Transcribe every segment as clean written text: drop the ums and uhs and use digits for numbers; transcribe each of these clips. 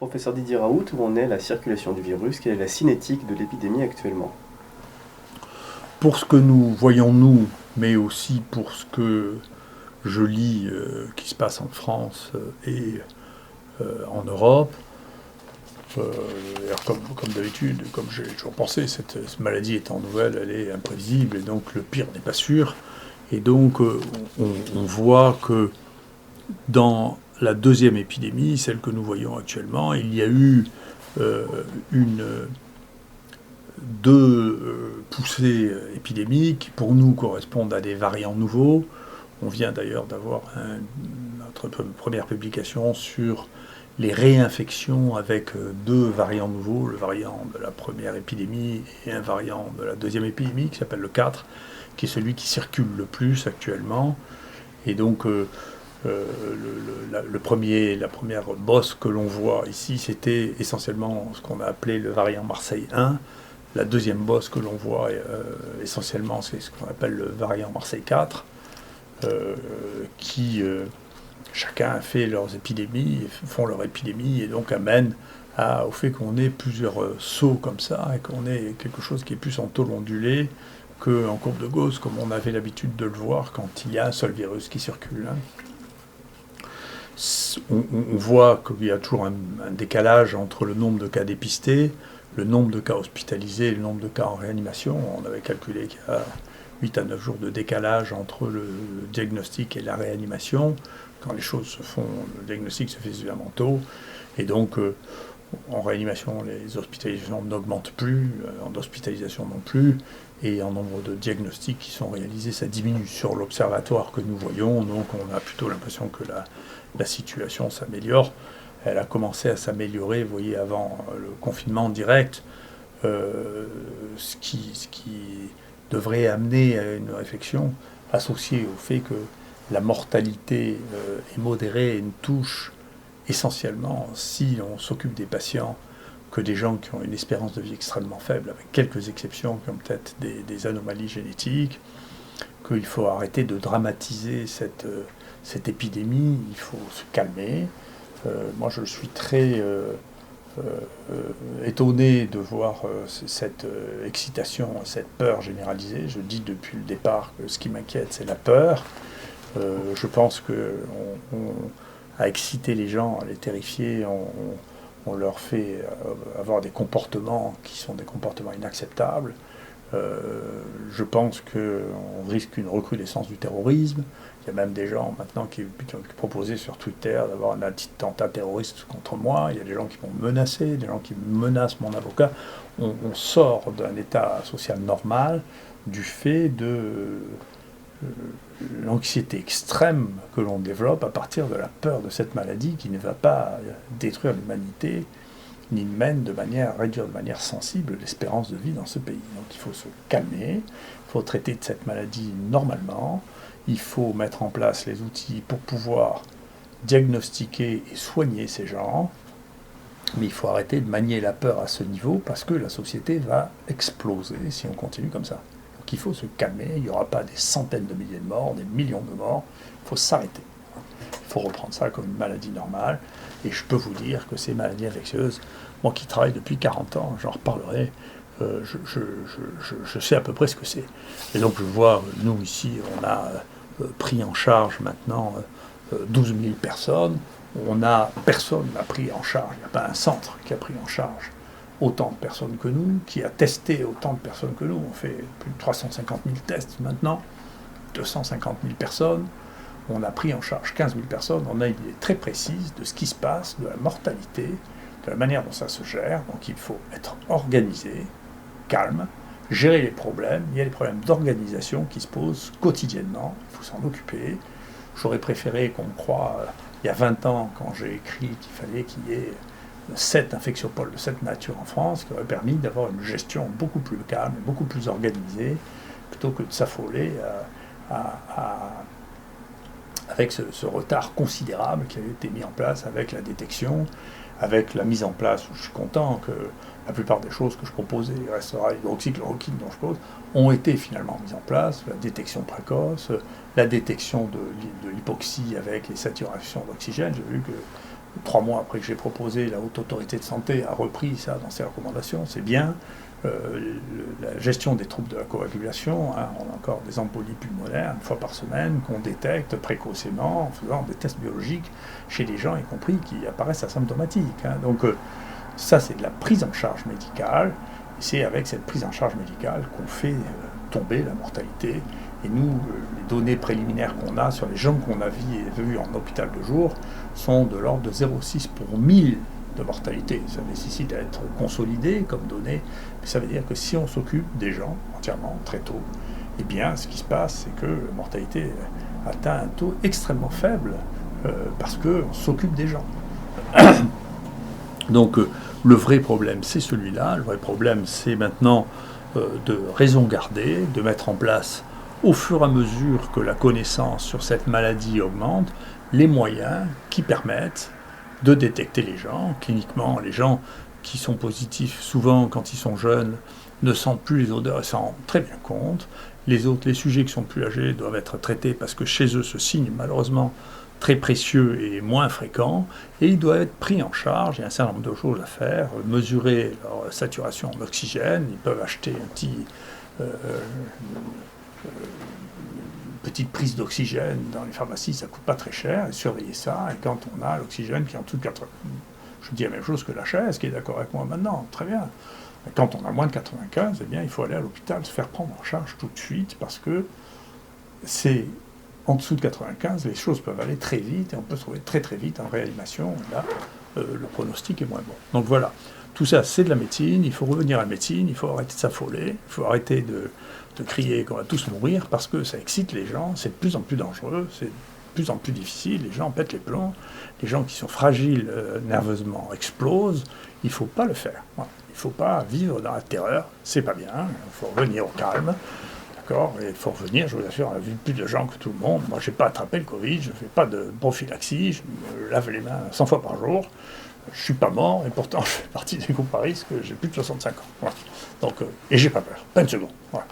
Professeur Didier Raoult, où en est la circulation du virus? Quelle est la cinétique de l'épidémie actuellement? Pour ce que nous voyons nous, mais aussi pour ce que je lis qui se passe en France et en Europe, comme d'habitude, comme j'ai toujours pensé, cette maladie étant nouvelle, elle est imprévisible, et donc le pire n'est pas sûr. Et donc on voit que dans la deuxième épidémie, celle que nous voyons actuellement, il y a eu une poussées épidémiques qui pour nous correspondent à des variants nouveaux. On vient d'ailleurs d'avoir notre première publication sur les réinfections avec deux variants nouveaux, le variant de la première épidémie et un variant de la deuxième épidémie qui s'appelle le 4, qui est celui qui circule le plus actuellement. Et donc la première bosse que l'on voit ici, c'était essentiellement ce qu'on a appelé le variant Marseille 1. La deuxième bosse que l'on voit essentiellement, c'est ce qu'on appelle le variant Marseille 4, qui chacun fait leurs épidémies, font leur épidémie, et donc amène au fait qu'on ait plusieurs sauts comme ça, et qu'on ait quelque chose qui est plus en taux ondulé qu'en courbe de Gauss, comme on avait l'habitude de le voir quand il y a un seul virus qui circule. On voit qu'il y a toujours un décalage entre le nombre de cas dépistés, le nombre de cas hospitalisés et le nombre de cas en réanimation. On avait calculé qu'il y a 8 à 9 jours de décalage entre le diagnostic et la réanimation. Quand les choses se font, le diagnostic se fait suffisamment tôt. Et donc, en réanimation, les hospitalisations n'augmentent plus, en hospitalisation non plus, et en nombre de diagnostics qui sont réalisés, ça diminue. Sur l'observatoire que nous voyons, donc on a plutôt l'impression que la situation s'améliore. Elle a commencé à s'améliorer, vous voyez, avant le confinement direct, ce qui devrait amener à une réflexion associée au fait que la mortalité est modérée et ne touche essentiellement, si on s'occupe des patients, que des gens qui ont une espérance de vie extrêmement faible, avec quelques exceptions qui ont peut-être des anomalies génétiques, qu'il faut arrêter de dramatiser cette épidémie, il faut se calmer. Moi, je suis très étonné de voir cette excitation, cette peur généralisée. Je dis depuis le départ que ce qui m'inquiète, c'est la peur. Je pense qu'on a excité les gens, à les terrifier, on leur fait avoir des comportements qui sont des comportements inacceptables. Je pense qu'on risque une recrudescence du terrorisme. Il y a même des gens maintenant qui ont proposé sur Twitter d'avoir un attentat terroriste contre moi. Il y a des gens qui m'ont menacé, des gens qui menacent mon avocat. On sort d'un état social normal du fait de l'anxiété extrême que l'on développe à partir de la peur de cette maladie qui ne va pas détruire l'humanité, ni réduire de manière sensible l'espérance de vie dans ce pays. Donc il faut se calmer, il faut traiter de cette maladie normalement, il faut mettre en place les outils pour pouvoir diagnostiquer et soigner ces gens, mais il faut arrêter de manier la peur à ce niveau parce que la société va exploser si on continue comme ça. Donc il faut se calmer, il n'y aura pas des centaines de milliers de morts, des millions de morts, il faut s'arrêter. Il faut reprendre ça comme une maladie normale. Et je peux vous dire que ces maladies infectieuses, moi qui travaille depuis 40 ans, j'en reparlerai, je sais à peu près ce que c'est. Et donc je vois, nous ici, on a pris en charge maintenant 12 000 personnes. Personne n'a pris en charge, il n'y a pas un centre qui a pris en charge autant de personnes que nous, qui a testé autant de personnes que nous. On fait plus de 350 000 tests maintenant, 250 000 personnes. On a pris en charge 15 000 personnes, on a une idée très précise de ce qui se passe, de la mortalité, de la manière dont ça se gère. Donc il faut être organisé, calme, gérer les problèmes. Il y a des problèmes d'organisation qui se posent quotidiennement, il faut s'en occuper. J'aurais préféré qu'on me croie, il y a 20 ans, quand j'ai écrit qu'il fallait qu'il y ait 7 infectiopoles de cette nature en France, qui aurait permis d'avoir une gestion beaucoup plus calme, beaucoup plus organisée, plutôt que de s'affoler avec ce retard considérable qui avait été mis en place avec la détection, avec la mise en place, où je suis content que la plupart des choses que je proposais, restera hydroxychloroquine dont je pose, ont été finalement mises en place, la détection précoce, la détection de l'hypoxie avec les saturations d'oxygène. J'ai vu que 3 mois après que j'ai proposé, la Haute Autorité de Santé a repris ça dans ses recommandations, c'est bien. La gestion des troubles de la coagulation, on a encore des embolies pulmonaires 1 fois par semaine qu'on détecte précocement en faisant des tests biologiques chez des gens, y compris qui apparaissent asymptomatiques. Donc ça, c'est de la prise en charge médicale, et c'est avec cette prise en charge médicale qu'on fait tomber la mortalité. Et nous, les données préliminaires qu'on a sur les gens qu'on a vus en hôpital de jour sont de l'ordre de 0,6 pour 1000 de mortalité. Ça nécessite à être consolidé comme données, mais ça veut dire que si on s'occupe des gens entièrement très tôt, eh bien, ce qui se passe, c'est que la mortalité atteint un taux extrêmement faible parce qu'on s'occupe des gens. Donc, le vrai problème, c'est celui-là. Le vrai problème, c'est maintenant de raison garder, de mettre en place, au fur et à mesure que la connaissance sur cette maladie augmente, les moyens qui permettent de détecter les gens. Cliniquement, les gens qui sont positifs, souvent quand ils sont jeunes, ne sentent plus les odeurs et s'en rendent très bien compte. Les sujets qui sont plus âgés doivent être traités parce que chez eux, ce signe, malheureusement, très précieux et moins fréquent, et ils doivent être pris en charge. Il y a un certain nombre de choses à faire, mesurer leur saturation en oxygène, ils peuvent acheter petite prise d'oxygène dans les pharmacies, ça ne coûte pas très cher, et surveiller ça, et quand on a l'oxygène qui est en dessous de 80, je dis la même chose que la chaise, qui est d'accord avec moi maintenant, très bien. Mais quand on a moins de 95, eh bien, il faut aller à l'hôpital, se faire prendre en charge tout de suite, parce que c'est en dessous de 95, les choses peuvent aller très vite, et on peut se trouver très très vite en réanimation, et là, le pronostic est moins bon. Donc voilà, tout ça, c'est de la médecine, il faut revenir à la médecine, il faut arrêter de s'affoler, il faut arrêter de crier qu'on va tous mourir, parce que ça excite les gens, c'est de plus en plus dangereux, c'est de plus en plus difficile, les gens pètent les plombs, les gens qui sont fragiles nerveusement explosent, il ne faut pas le faire. Voilà. Il ne faut pas vivre dans la terreur, c'est pas bien, il faut revenir au calme, d'accord, et il faut revenir, je vous assure, on a vu plus de gens que tout le monde, moi je n'ai pas attrapé le Covid, je ne fais pas de prophylaxie, je me lave les mains 100 fois par jour, je ne suis pas mort, et pourtant je fais partie des groupes à risque, j'ai plus de 65 ans. Voilà. Donc, et j'ai pas peur, pas une seconde. Voilà.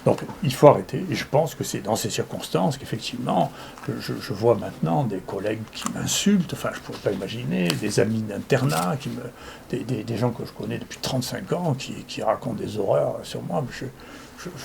Donc il faut arrêter, et je pense que c'est dans ces circonstances qu'effectivement, je vois maintenant des collègues qui m'insultent, enfin je ne pourrais pas imaginer, des amis d'internat, des gens que je connais depuis 35 ans, qui racontent des horreurs sur moi, mais je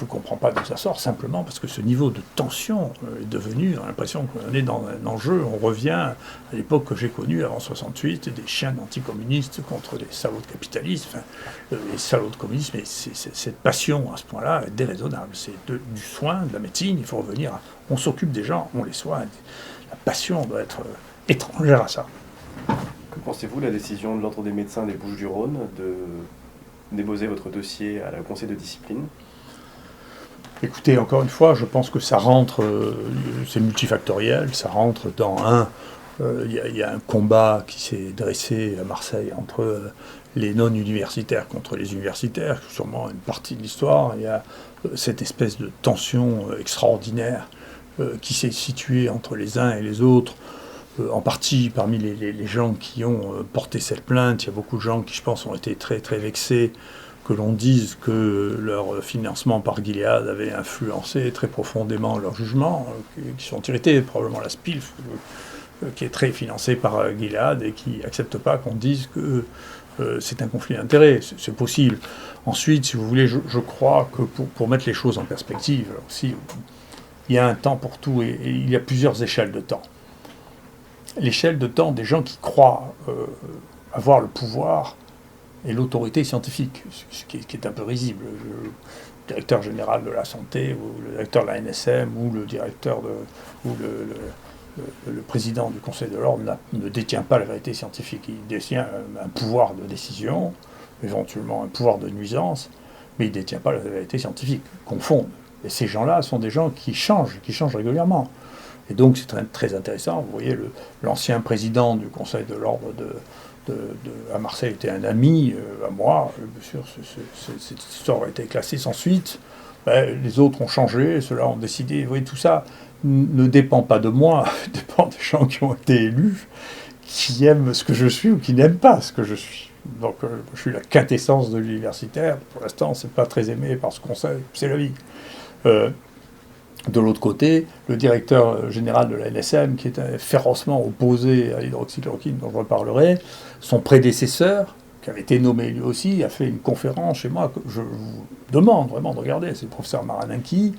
ne comprends pas d'où ça sort, simplement parce que ce niveau de tension est devenu, on a l'impression qu'on est dans un enjeu, on revient à l'époque que j'ai connue avant 68, des chiens anticommunistes contre des salauds de capitalistes, enfin, les salauds de communisme, et cette passion à ce point-là est déraisonnable, c'est du soin, de la médecine, il faut revenir à, on s'occupe des gens, on les soigne, la passion doit être étrangère à ça. Que pensez-vous de la décision de l'Ordre des médecins des Bouches-du-Rhône de déposer votre dossier à la Conseil de discipline ? Écoutez, encore une fois, je pense que ça rentre, c'est multifactoriel, ça rentre dans il y a un combat qui s'est dressé à Marseille entre les non-universitaires contre les universitaires, sûrement une partie de l'histoire. Il y a cette espèce de tension extraordinaire qui s'est située entre les uns et les autres, en partie parmi les gens qui ont porté cette plainte. Il y a beaucoup de gens qui, je pense, ont été très, très vexés que l'on dise que leur financement par Gilead avait influencé très profondément leur jugement, qui sont irrités, probablement la SPILF, qui est très financée par Gilead et qui n'accepte pas qu'on dise que c'est un conflit d'intérêts. C'est possible. Ensuite, si vous voulez, je crois que pour mettre les choses en perspective, aussi, il y a un temps pour tout et il y a plusieurs échelles de temps. L'échelle de temps des gens qui croient avoir le pouvoir et l'autorité scientifique, ce qui est un peu risible. Le directeur général de la santé, ou le directeur de la NSM, ou le directeur ou le président du Conseil de l'Ordre ne détient pas la vérité scientifique. Il détient un pouvoir de décision, éventuellement un pouvoir de nuisance, mais il ne détient pas la vérité scientifique. Confondent. Et ces gens-là sont des gens qui changent régulièrement. Et donc c'est très, très intéressant. Vous voyez, l'ancien président du Conseil de l'Ordre à Marseille était un ami à moi. Bien sûr, cette histoire a été classée sans suite. Les autres ont changé, ceux-là ont décidé. Vous voyez, tout ça ne dépend pas de moi, dépend des gens qui ont été élus, qui aiment ce que je suis ou qui n'aiment pas ce que je suis. Donc je suis la quintessence de l'universitaire. Pour l'instant, c'est pas très aimé par ce conseil. C'est la vie. De l'autre côté, le directeur général de la NSM, qui était férocement opposé à l'hydroxychloroquine, dont je reparlerai, son prédécesseur, qui avait été nommé lui aussi, a fait une conférence chez moi. Je vous demande vraiment de regarder, c'est le professeur Maraninki.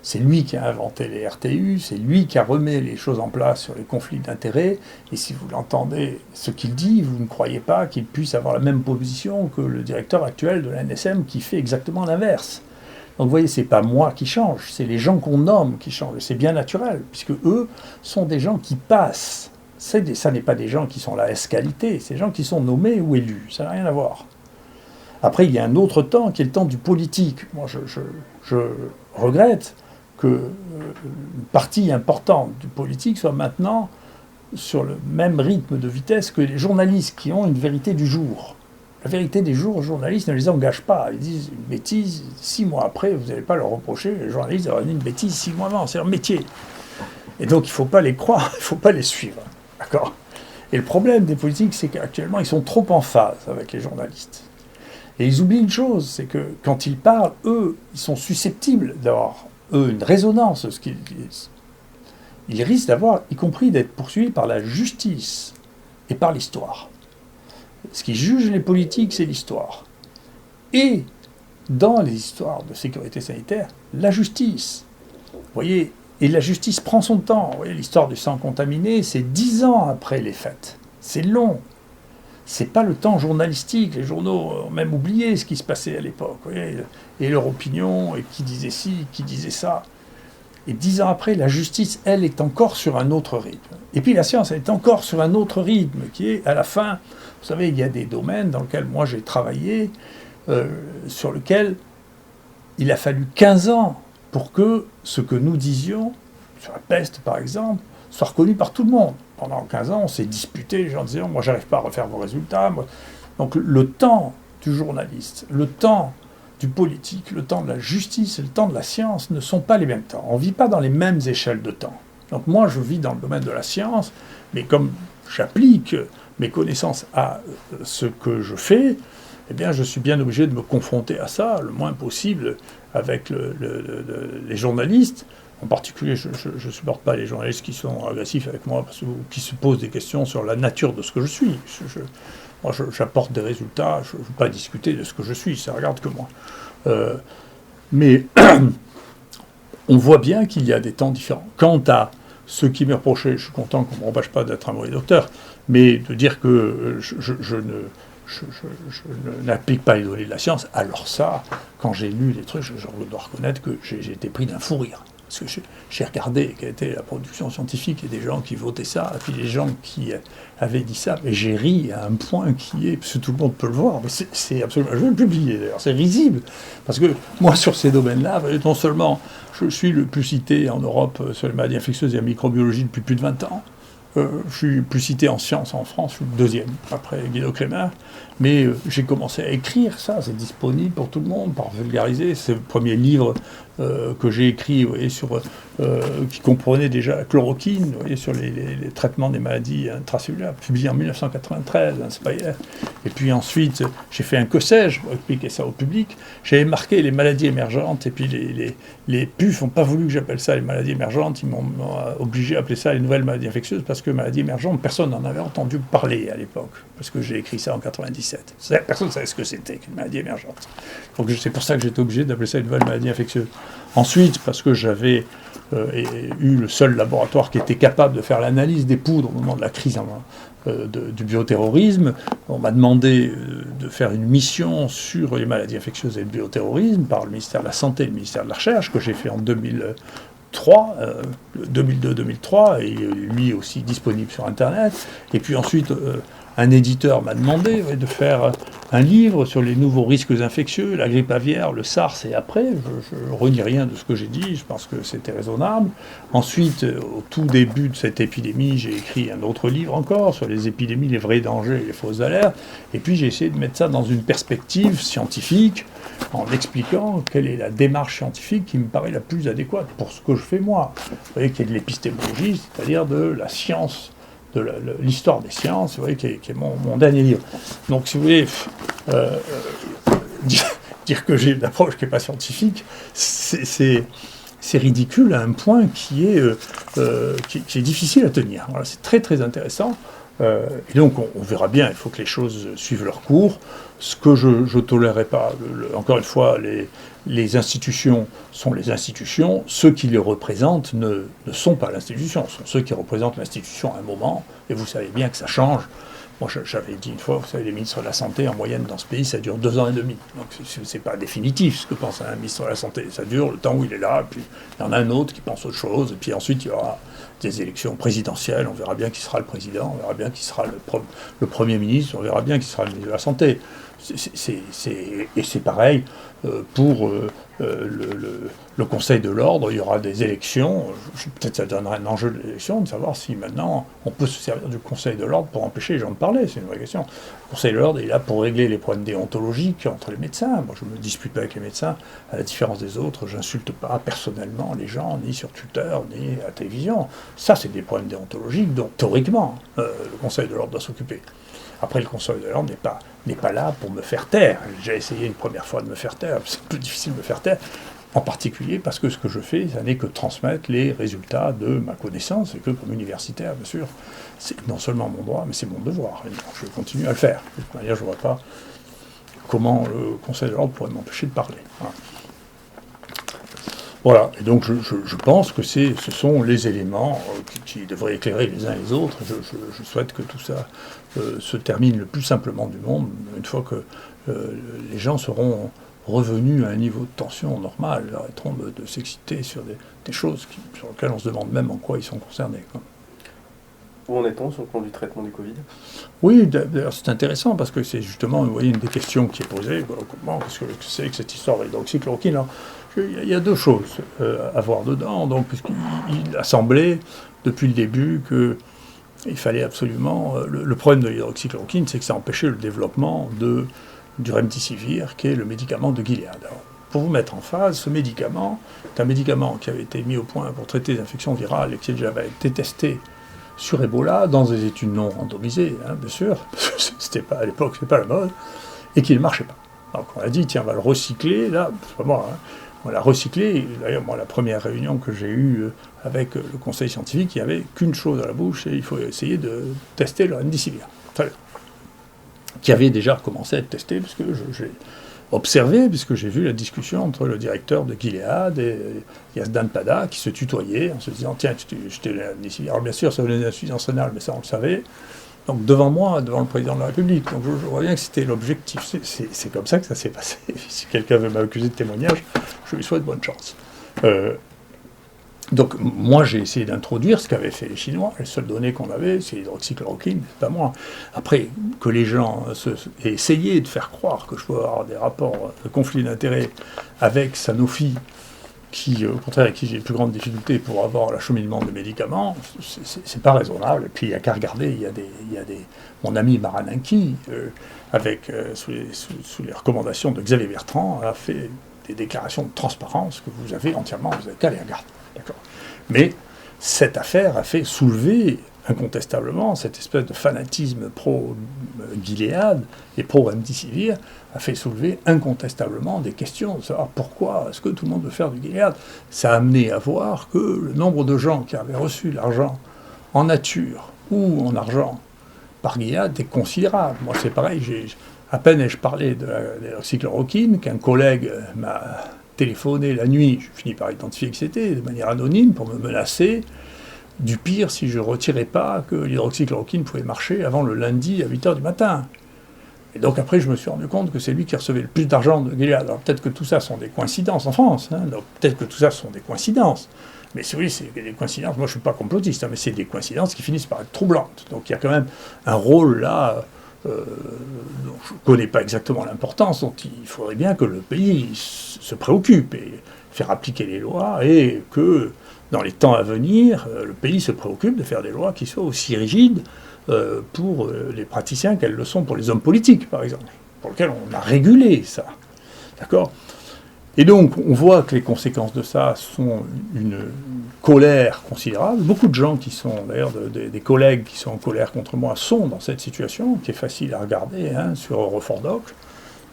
C'est lui qui a inventé les RTU, c'est lui qui a remis les choses en place sur les conflits d'intérêts. Et si vous l'entendez, ce qu'il dit, vous ne croyez pas qu'il puisse avoir la même position que le directeur actuel de la NSM qui fait exactement l'inverse. Donc vous voyez, c'est pas moi qui change, c'est les gens qu'on nomme qui changent. C'est bien naturel, puisque eux sont des gens qui passent. Ça n'est pas des gens qui sont la S-qualité, c'est des gens qui sont nommés ou élus. Ça n'a rien à voir. Après, il y a un autre temps qui est le temps du politique. Moi, je regrette qu'une partie importante du politique soit maintenant sur le même rythme de vitesse que les journalistes qui ont une vérité du jour. La vérité des jours, les journalistes ne les engagent pas. Ils disent une bêtise, 6 mois après, vous n'allez pas leur reprocher, les journalistes auraient dit une bêtise 6 mois avant, c'est leur métier. Et donc il ne faut pas les croire, il ne faut pas les suivre. D'accord ? Et le problème des politiques, c'est qu'actuellement, ils sont trop en phase avec les journalistes. Et ils oublient une chose, c'est que quand ils parlent, eux, ils sont susceptibles d'avoir, eux, une résonance de ce qu'ils disent. Ils risquent d'avoir, y compris d'être poursuivis par la justice et par l'histoire. Ce qui juge les politiques, c'est l'histoire. Et dans les histoires de sécurité sanitaire, la justice. Vous voyez, et la justice prend son temps. Vous voyez, l'histoire du sang contaminé, c'est 10 ans après les faits. C'est long. C'est pas le temps journalistique. Les journaux ont même oublié ce qui se passait à l'époque. Vous voyez, et leur opinion, et qui disait ci, qui disait ça. Et 10 ans après, la justice, elle, est encore sur un autre rythme. Et puis la science, elle est encore sur un autre rythme, qui est, à la fin, vous savez, il y a des domaines dans lesquels moi j'ai travaillé, sur lesquels il a fallu 15 ans pour que ce que nous disions, sur la peste par exemple, soit reconnu par tout le monde. Pendant 15 ans, on s'est disputé, les gens disaient, moi j'arrive pas à refaire vos résultats. Moi. Donc le temps du journaliste, le temps du politique, le temps de la justice et le temps de la science ne sont pas les mêmes temps. On ne vit pas dans les mêmes échelles de temps. Donc moi, je vis dans le domaine de la science, mais comme j'applique mes connaissances à ce que je fais, eh bien, je suis bien obligé de me confronter à ça le moins possible avec les journalistes. En particulier, je ne supporte pas les journalistes qui sont agressifs avec moi parce que, qui se posent des questions sur la nature de ce que je suis. Moi, j'apporte des résultats, je ne veux pas discuter de ce que je suis, ça ne regarde que moi. Mais on voit bien qu'il y a des temps différents. Quant à ce qui m'est reproché, je suis content qu'on ne me reproche pas d'être un mauvais docteur, mais de dire que je n'applique pas les données de la science, alors ça, quand j'ai lu les trucs, je dois reconnaître que j'ai été pris d'un fou rire. Parce que j'ai regardé quelle était la production scientifique et des gens qui votaient ça, et puis des gens qui avaient dit ça, mais j'ai ri à un point qui est, parce que tout le monde peut le voir, mais c'est absolument, je vais le publier d'ailleurs, c'est risible, parce que moi sur ces domaines-là, non seulement je suis le plus cité en Europe sur les maladies infectieuses et la microbiologie depuis plus de 20 ans, je suis plus cité en sciences en France, je suis le deuxième, après Guido Kremer, mais j'ai commencé à écrire ça, c'est disponible pour tout le monde, par vulgariser, c'est le premier livre que j'ai écrit, vous voyez, qui comprenait déjà la chloroquine, vous voyez, sur les traitements des maladies intracellulaires, publié en 1993, Speyer. Et puis ensuite, j'ai fait un que sais-je pour expliquer ça au public. J'avais marqué les maladies émergentes, et puis les PUF n'ont pas voulu que j'appelle ça les maladies émergentes, ils m'ont obligé à appeler ça les nouvelles maladies infectieuses, parce que maladies émergentes, personne n'en avait entendu parler à l'époque, parce que j'ai écrit ça en 97. Personne ne savait ce que c'était qu'une maladie émergente. Donc c'est pour ça que j'étais obligé d'appeler ça une nouvelle maladie infectieuse. Ensuite, parce que j'avais eu le seul laboratoire qui était capable de faire l'analyse des poudres au moment de la crise du bioterrorisme, on m'a demandé de faire une mission sur les maladies infectieuses et le bioterrorisme par le ministère de la Santé et le ministère de la Recherche, que j'ai fait en 2002-2003, et lui aussi disponible sur Internet. Et puis ensuite, un éditeur m'a demandé de faire un livre sur les nouveaux risques infectieux, la grippe aviaire, le SARS et après. Je ne renie rien de ce que j'ai dit, je pense que c'était raisonnable. Ensuite, au tout début de cette épidémie, j'ai écrit un autre livre encore sur les épidémies, les vrais dangers et les fausses alertes. Et puis j'ai essayé de mettre ça dans une perspective scientifique, en expliquant quelle est la démarche scientifique qui me paraît la plus adéquate pour ce que je fais moi. Vous voyez, qui est de l'épistémologie, c'est-à-dire de la science, de l'histoire des sciences, vous voyez, qui est mon dernier livre. Donc, si vous voulez, dire que j'ai une approche qui n'est pas scientifique, c'est c'est ridicule à un point qui est difficile à tenir. Voilà, c'est très très intéressant. Et donc on verra bien, il faut que les choses suivent leur cours. Ce que je ne tolérerai pas, encore une fois, les institutions sont les institutions, ceux qui les représentent ne sont pas l'institution, ce sont ceux qui représentent l'institution à un moment, et vous savez bien que ça change. Moi, j'avais dit une fois, vous savez, les ministres de la Santé, en moyenne, dans ce pays, ça dure 2 ans et demi. Donc, c'est pas définitif ce que pense un ministre de la Santé. Ça dure le temps où il est là, puis il y en a un autre qui pense autre chose, et puis ensuite, il y aura des élections présidentielles, on verra bien qui sera le président, on verra bien qui sera le Premier ministre, on verra bien qui sera le ministre de la Santé. Et c'est pareil pour le Conseil de l'Ordre, il y aura des élections, peut-être ça donnera un enjeu de l'élection, de savoir si maintenant on peut se servir du Conseil de l'Ordre pour empêcher les gens de parler, c'est une vraie question. Le Conseil de l'Ordre est là pour régler les problèmes déontologiques entre les médecins. Moi je ne me dispute pas avec les médecins, à la différence des autres, j'insulte pas personnellement les gens, ni sur Twitter, ni à la télévision. Ça c'est des problèmes déontologiques dont théoriquement le Conseil de l'Ordre doit s'occuper. Après, le Conseil de l'Ordre n'est pas là pour me faire taire. J'ai essayé une première fois de me faire taire, c'est plus difficile de me faire taire, en particulier parce que ce que je fais, ça n'est que transmettre les résultats de ma connaissance, et que comme universitaire, bien sûr, c'est non seulement mon droit, mais c'est mon devoir. Et je continue à le faire. De toute manière, je ne vois pas comment le Conseil de l'Ordre pourrait m'empêcher de parler. Voilà, et donc je pense que ce sont les éléments qui devraient éclairer les uns les autres. Je souhaite que tout ça se termine le plus simplement du monde, une fois que les gens seront revenus à un niveau de tension normal, ils arrêteront de s'exciter sur des choses sur lesquelles on se demande même en quoi ils sont concernés, quoi. Où en est-on sur le plan du traitement du Covid ? Oui, d'ailleurs c'est intéressant parce que c'est justement, vous voyez, une des questions qui est posée, comment, qu'est-ce que c'est que cette histoire de l'hydroxychloroquine, alors, il y a 2 choses à voir dedans. Donc, il a semblé, depuis le début, qu'il fallait absolument... Le problème de l'hydroxychloroquine, c'est que ça empêchait le développement du remdesivir, qui est le médicament de Gilead. Alors, pour vous mettre en phase, ce médicament est un médicament qui avait été mis au point pour traiter des infections virales et qui avait été testé sur Ebola, dans des études non randomisées, bien sûr, c'était pas, à l'époque, c'était pas la mode, et qui ne marchait pas. Donc on a dit, tiens, on va le recycler, là, c'est pas moi, on l'a recyclé. D'ailleurs, moi, la première réunion que j'ai eue avec le conseil scientifique, il n'y avait qu'une chose à la bouche, et il faut essayer de tester le remdesivir. Très bien. Qui avait déjà commencé à être testé, parce que j'ai observé, puisque j'ai vu la discussion entre le directeur de Gilead et Yazdan Pada, qui se tutoyaient, en se disant, tiens, je t'ai le remdesivir. Alors bien sûr, ça venait d'insuffisance rénale, mais ça on le savait. Donc devant moi, devant le président de la République. Donc je vois bien que c'était l'objectif. C'est comme ça que ça s'est passé. Si quelqu'un veut m'accuser de témoignage, je lui souhaite bonne chance. Donc moi j'ai essayé d'introduire ce qu'avaient fait les Chinois. Les seules données qu'on avait, c'est l'hydroxychloroquine, c'est pas moi. Après, que les gens aient essayé de faire croire que je peux avoir des rapports de conflit d'intérêts avec Sanofi, qui, au contraire, avec qui j'ai les plus grandes difficultés pour avoir l'acheminement de médicaments, c'est pas raisonnable. Et puis, il n'y a qu'à regarder, il y a des... Mon ami Marananki, sous les recommandations de Xavier Bertrand, a fait des déclarations de transparence que vous avez entièrement, vous n'avez qu'à les regarder. D'accord. Mais cette affaire a fait soulever incontestablement cette espèce de fanatisme pro-Gilead et pro-remdesivir a fait soulever incontestablement des questions de savoir pourquoi est-ce que tout le monde veut faire du Gilead. Ça a amené à voir que le nombre de gens qui avaient reçu l'argent en nature ou en argent par Gilead est considérable. Moi c'est pareil, à peine ai-je parlé de l'hydroxychloroquine qu'un collègue m'a téléphoné la nuit, je finis par identifier que c'était, de manière anonyme, pour me menacer du pire si je ne retirais pas que l'hydroxychloroquine pouvait marcher avant le lundi à 8h du matin. Et donc après, je me suis rendu compte que c'est lui qui recevait le plus d'argent de Gilead. Alors peut-être que tout ça sont des coïncidences en France, donc peut-être que tout ça sont des coïncidences. Mais oui, c'est des coïncidences, moi je ne suis pas complotiste, mais c'est des coïncidences qui finissent par être troublantes. Donc il y a quand même un rôle là, dont je ne connais pas exactement l'importance, dont il faudrait bien que le pays se préoccupe et faire appliquer les lois, et que dans les temps à venir, le pays se préoccupe de faire des lois qui soient aussi rigides pour les praticiens qu'elles le sont pour les hommes politiques, par exemple, pour lesquels on a régulé ça. D'accord ? Et donc, on voit que les conséquences de ça sont une colère considérable. Beaucoup de gens qui sont, d'ailleurs, des collègues qui sont en colère contre moi, sont dans cette situation, qui est facile à regarder sur Eurofordoc.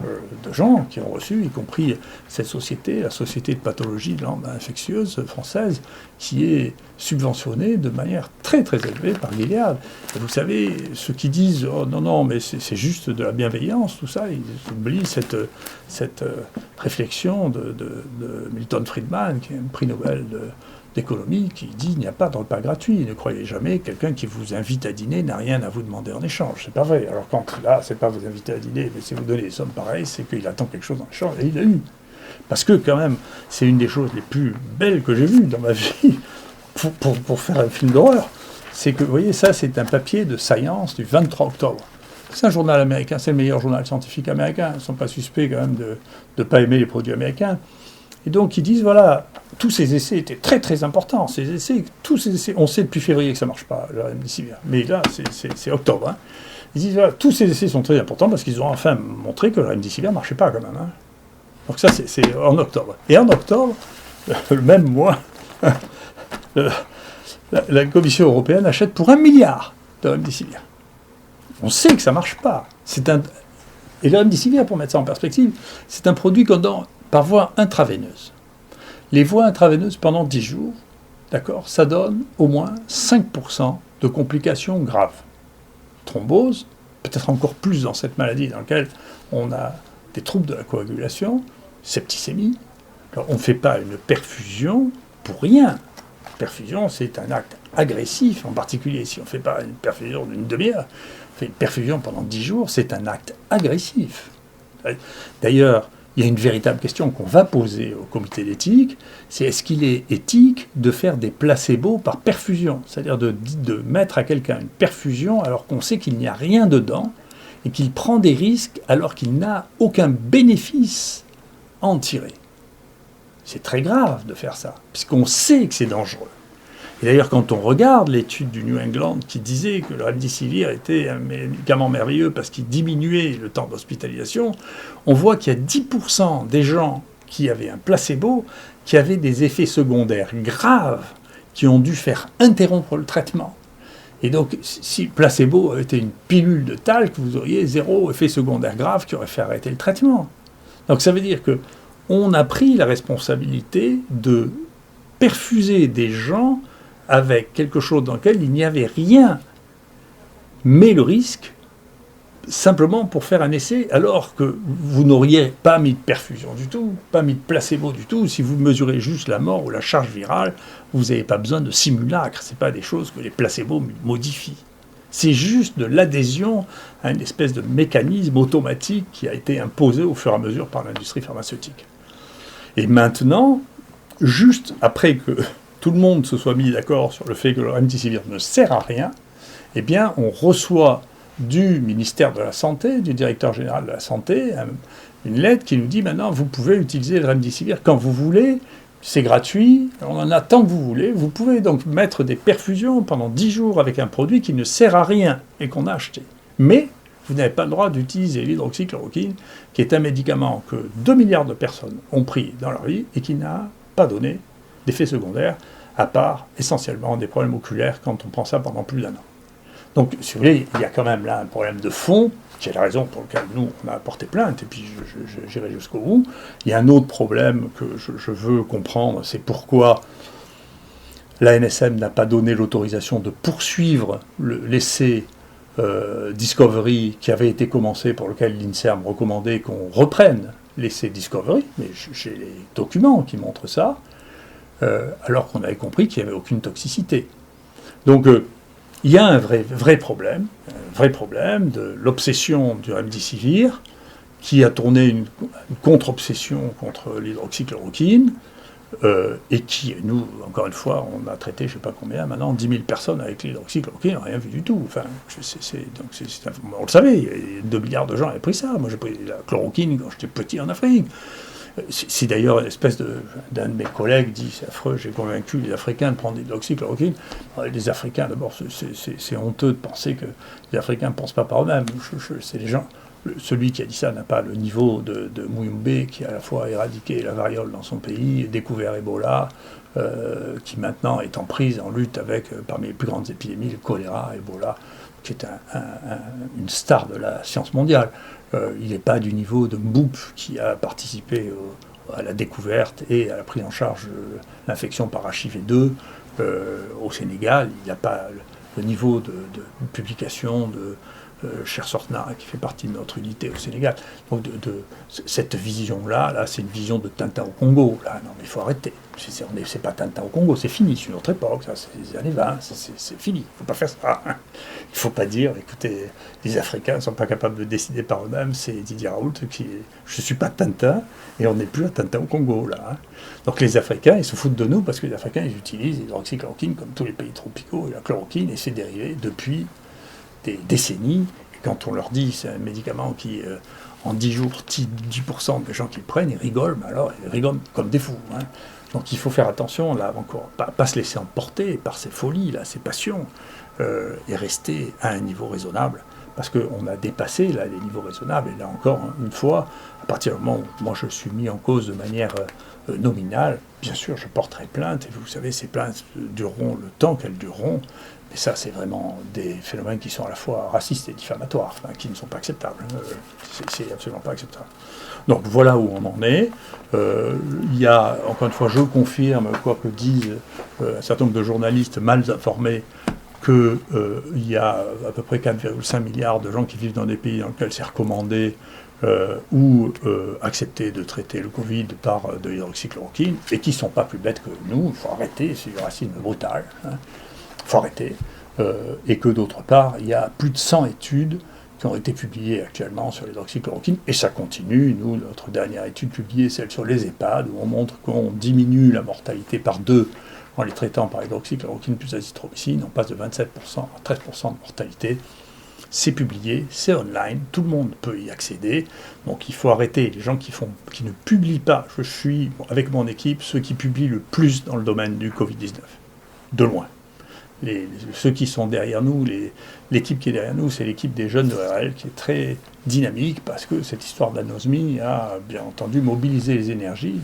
de gens qui ont reçu, y compris cette société, la Société de pathologie de langue infectieuse française, qui est subventionnée de manière très très élevée par Gilead. Et vous savez, ceux qui disent « Oh non, non, mais c'est juste de la bienveillance », tout ça, ils oublient cette réflexion de Milton Friedman, qui est un prix Nobel d'économie, qui dit il n'y a pas de repas gratuit. Ne croyez jamais quelqu'un qui vous invite à dîner n'a rien à vous demander en échange. C'est pas vrai. Alors quand là, c'est pas vous inviter à dîner, mais c'est vous donner des sommes pareilles, c'est qu'il attend quelque chose en échange, et il l'a eu. Parce que quand même, c'est une des choses les plus belles que j'ai vues dans ma vie pour faire un film d'horreur. C'est que, vous voyez, ça c'est un papier de Science du 23 octobre. C'est un journal américain, c'est le meilleur journal scientifique américain. Ils ne sont pas suspects quand même de ne pas aimer les produits américains. Et donc ils disent, voilà, tous ces essais étaient très très importants. Tous ces essais, on sait depuis février que ça ne marche pas, le remdesivir. Mais là, c'est octobre. Hein. Ils disent, voilà, tous ces essais sont très importants parce qu'ils ont enfin montré que le remdesivir ne marchait pas quand même. Hein. Donc ça, c'est en octobre. Et en octobre, le même mois, la Commission européenne achète pour 1 milliard de remdesivir. On sait que ça ne marche pas. Et le remdesivir, pour mettre ça en perspective, c'est un produit qu'on donne par voie intraveineuse. Les voies intraveineuses pendant 10 jours, d'accord, ça donne au moins 5% de complications graves. Thrombose, peut-être encore plus dans cette maladie dans laquelle on a des troubles de la coagulation, septicémie. Alors, on ne fait pas une perfusion pour rien. La perfusion, c'est un acte agressif, en particulier si on ne fait pas une perfusion d'une demi-heure. On fait une perfusion pendant 10 jours, c'est un acte agressif. D'ailleurs, il y a une véritable question qu'on va poser au comité d'éthique, c'est est-ce qu'il est éthique de faire des placebos par perfusion, c'est-à-dire de mettre à quelqu'un une perfusion alors qu'on sait qu'il n'y a rien dedans et qu'il prend des risques alors qu'il n'a aucun bénéfice à en tirer. C'est très grave de faire ça, puisqu'on sait que c'est dangereux. Et d'ailleurs, quand on regarde l'étude du New England qui disait que le remdesivir était un médicament merveilleux parce qu'il diminuait le temps d'hospitalisation, on voit qu'il y a 10% des gens qui avaient un placebo qui avaient des effets secondaires graves qui ont dû faire interrompre le traitement. Et donc, si le placebo avait été une pilule de talc, vous auriez 0 effet secondaire grave qui aurait fait arrêter le traitement. Donc ça veut dire qu'on a pris la responsabilité de perfuser des gens avec quelque chose dans lequel il n'y avait rien, mais le risque, simplement pour faire un essai, alors que vous n'auriez pas mis de perfusion du tout, pas mis de placebo du tout. Si vous mesurez juste la mort ou la charge virale, vous n'avez pas besoin de simulacre. Ce n'est pas des choses que les placebos modifient. C'est juste de l'adhésion à une espèce de mécanisme automatique qui a été imposé au fur et à mesure par l'industrie pharmaceutique. Et maintenant, juste après que tout le monde se soit mis d'accord sur le fait que le remdesivir ne sert à rien, eh bien, on reçoit du ministère de la Santé, du directeur général de la Santé, une lettre qui nous dit maintenant, vous pouvez utiliser le remdesivir quand vous voulez, c'est gratuit, on en a tant que vous voulez, vous pouvez donc mettre des perfusions pendant 10 jours avec un produit qui ne sert à rien et qu'on a acheté. Mais vous n'avez pas le droit d'utiliser l'hydroxychloroquine, qui est un médicament que 2 milliards de personnes ont pris dans leur vie et qui n'a pas donné d'effets secondaires, à part essentiellement des problèmes oculaires quand on prend ça pendant plus d'1 an. Donc, si vous voulez, il y a quand même là un problème de fond, qui est la raison pour laquelle nous, on a porté plainte, et puis j'irai jusqu'au bout. Il y a un autre problème que je veux comprendre, c'est pourquoi l'ANSM n'a pas donné l'autorisation de poursuivre l'essai Discovery qui avait été commencé, pour lequel l'INSERM recommandait qu'on reprenne l'essai Discovery, mais j'ai les documents qui montrent ça, alors qu'on avait compris qu'il n'y avait aucune toxicité. Donc, il y a un vrai problème de l'obsession du remdesivir, qui a tourné une contre-obsession contre l'hydroxychloroquine, et qui, nous, encore une fois, on a traité, je ne sais pas combien, maintenant, 10 000 personnes avec l'hydroxychloroquine, on n'a rien vu du tout. Enfin, on le savait, il y a 2 milliards de gens avaient pris ça. Moi, j'ai pris la chloroquine quand j'étais petit en Afrique. Si d'ailleurs une espèce d'un de mes collègues dit c'est affreux, j'ai convaincu les Africains de prendre de l'hydroxychloroquine, les Africains, d'abord, c'est honteux de penser que les Africains ne pensent pas par eux-mêmes. C'est les gens. Celui qui a dit ça n'a pas le niveau de Muyumbe, qui a à la fois éradiqué la variole dans son pays, découvert Ebola, qui maintenant est en prise, en lutte avec, parmi les plus grandes épidémies, le choléra, Ebola. qui est une star de la science mondiale. Il n'est pas du niveau de Mboup, qui a participé à la découverte et à la prise en charge de l'infection par HIV2 au Sénégal. Il n'a pas le niveau de publication de Cher Sortna, qui fait partie de notre unité au Sénégal. Donc cette vision-là, c'est une vision de Tintin au Congo. Là, non, mais il faut arrêter. C'est pas Tintin au Congo, c'est fini, c'est une autre époque, ça, c'est les années 20, c'est fini. Il ne faut pas faire ça. Il ne faut pas dire, écoutez, les Africains ne sont pas capables de décider par eux-mêmes, c'est Didier Raoult qui est... Je ne suis pas Tintin, et on n'est plus à Tintin au Congo, là. Donc les Africains, ils se foutent de nous, parce que les Africains, ils utilisent l'hydroxychloroquine, comme tous les pays tropicaux, et la chloroquine et ses dérivés, depuis des décennies. Et quand on leur dit c'est un médicament qui, en 10 jours, 10% des gens qui le prennent, ils rigolent, mais alors ils rigolent comme des fous. Hein. Donc il faut faire attention, là encore, pas se laisser emporter par ces folies, là, ces passions, et rester à un niveau raisonnable. Parce qu'on a dépassé là, les niveaux raisonnables. Et là encore, une fois, à partir du moment où moi je suis mis en cause de manière nominale, bien sûr je porterai plainte, et vous savez, ces plaintes dureront le temps qu'elles dureront. Mais ça, c'est vraiment des phénomènes qui sont à la fois racistes et diffamatoires, enfin, qui ne sont pas acceptables. C'est absolument pas acceptable. Donc voilà où on en est. Il y a, encore une fois, je confirme, quoi que disent un certain nombre de journalistes mal informés, qu'il y a à peu près 4,5 milliards de gens qui vivent dans des pays dans lesquels c'est recommandé ou accepté de traiter le Covid par de l'hydroxychloroquine, et qui ne sont pas plus bêtes que nous. Il faut arrêter, c'est du racisme brutal. Hein. Il faut arrêter, et que d'autre part, il y a plus de 100 études qui ont été publiées actuellement sur l'hydroxychloroquine, et ça continue. Nous, notre dernière étude publiée, celle sur les EHPAD, où on montre qu'on diminue la mortalité par 2 en les traitant par hydroxychloroquine plus azithromycine, on passe de 27% à 13% de mortalité. C'est publié, c'est online, tout le monde peut y accéder, donc il faut arrêter les gens qui ne publient pas. Je suis, avec mon équipe, ceux qui publient le plus dans le domaine du Covid-19, de loin. Ceux qui sont derrière nous, l'équipe qui est derrière nous, c'est l'équipe des jeunes de RL qui est très dynamique, parce que cette histoire d'anosmie a bien entendu mobilisé les énergies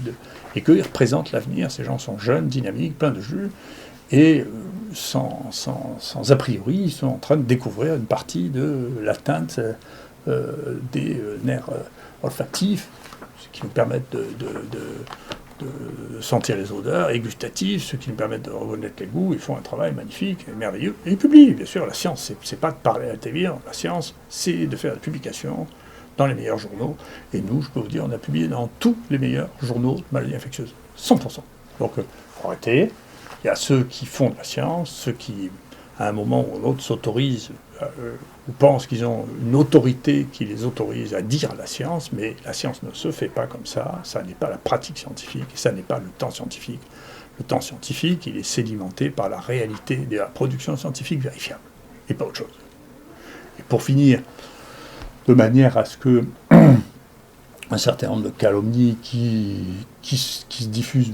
et qu'ils représentent l'avenir. Ces gens sont jeunes, dynamiques, pleins de jus, et sans a priori, ils sont en train de découvrir une partie de l'atteinte des nerfs olfactifs, ce qui nous permettent de sentir les odeurs, et gustatifs, ceux qui nous permettent de reconnaître les goûts. Ils font un travail magnifique et merveilleux. Et ils publient, bien sûr. La science, c'est pas de parler à la télévision. La science, c'est de faire des publications dans les meilleurs journaux. Et nous, je peux vous dire, on a publié dans tous les meilleurs journaux de maladies infectieuses. 100%. Donc, il faut arrêter. Il y a ceux qui font de la science, ceux qui, à un moment ou à l'autre, s'autorisent ou pensent qu'ils ont une autorité qui les autorise à dire la science, mais la science ne se fait pas comme ça n'est pas la pratique scientifique, et ça n'est pas le temps scientifique. Le temps scientifique, il est sédimenté par la réalité de la production scientifique vérifiable, et pas autre chose. Et pour finir, de manière à ce que un certain nombre de calomnies qui se diffusent,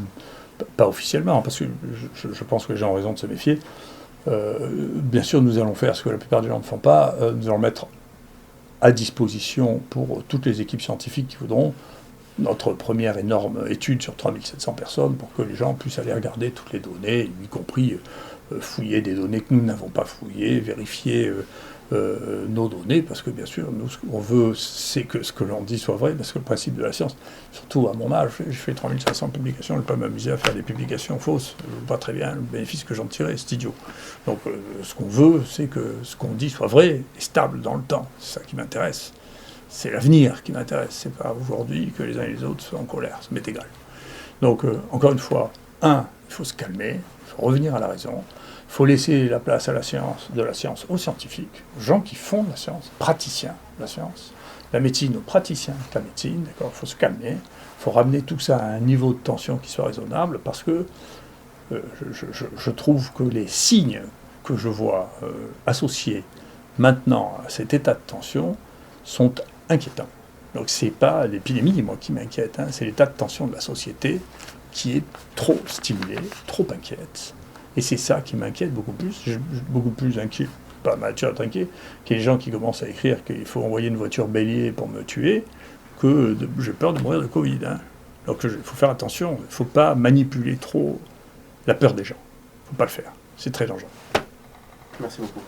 pas officiellement, parce que je pense que les gens ont raison de se méfier, bien sûr, nous allons faire ce que la plupart des gens ne font pas, nous allons mettre à disposition pour toutes les équipes scientifiques qui voudront notre première énorme étude sur 3700 personnes pour que les gens puissent aller regarder toutes les données, y compris fouiller des données que nous n'avons pas fouillées, vérifier nos données, parce que bien sûr, nous, ce qu'on veut, c'est que ce que l'on dit soit vrai, parce que le principe de la science, surtout à mon âge, je fais 3500 publications, je ne vais pas m'amuser à faire des publications fausses, je ne vois pas très bien le bénéfice que j'en tirais, c'est idiot. Donc ce qu'on veut, c'est que ce qu'on dit soit vrai et stable dans le temps, c'est ça qui m'intéresse. C'est l'avenir qui m'intéresse, c'est pas aujourd'hui que les uns et les autres soient en colère, ça m'est égal. Donc, encore une fois, il faut se calmer, il faut revenir à la raison, il faut laisser la place à la science, de la science aux scientifiques, aux gens qui font de la science, praticiens de la science, la médecine aux praticiens de la médecine, d'accord, il faut se calmer, il faut ramener tout ça à un niveau de tension qui soit raisonnable, parce que je trouve que les signes que je vois associés maintenant à cet état de tension sont inquiétants. Donc c'est pas l'épidémie, moi, qui m'inquiète, hein, c'est l'état de tension de la société qui est trop stimulé, trop inquiète. Et c'est ça qui m'inquiète beaucoup plus. Je suis beaucoup plus inquiet, pas mature, inquiet, qu'il y ait des gens qui commencent à écrire qu'il faut envoyer une voiture bélier pour me tuer, que j'ai peur de mourir de Covid. Hein. Donc il faut faire attention, il ne faut pas manipuler trop la peur des gens. Il ne faut pas le faire, c'est très dangereux. Merci beaucoup.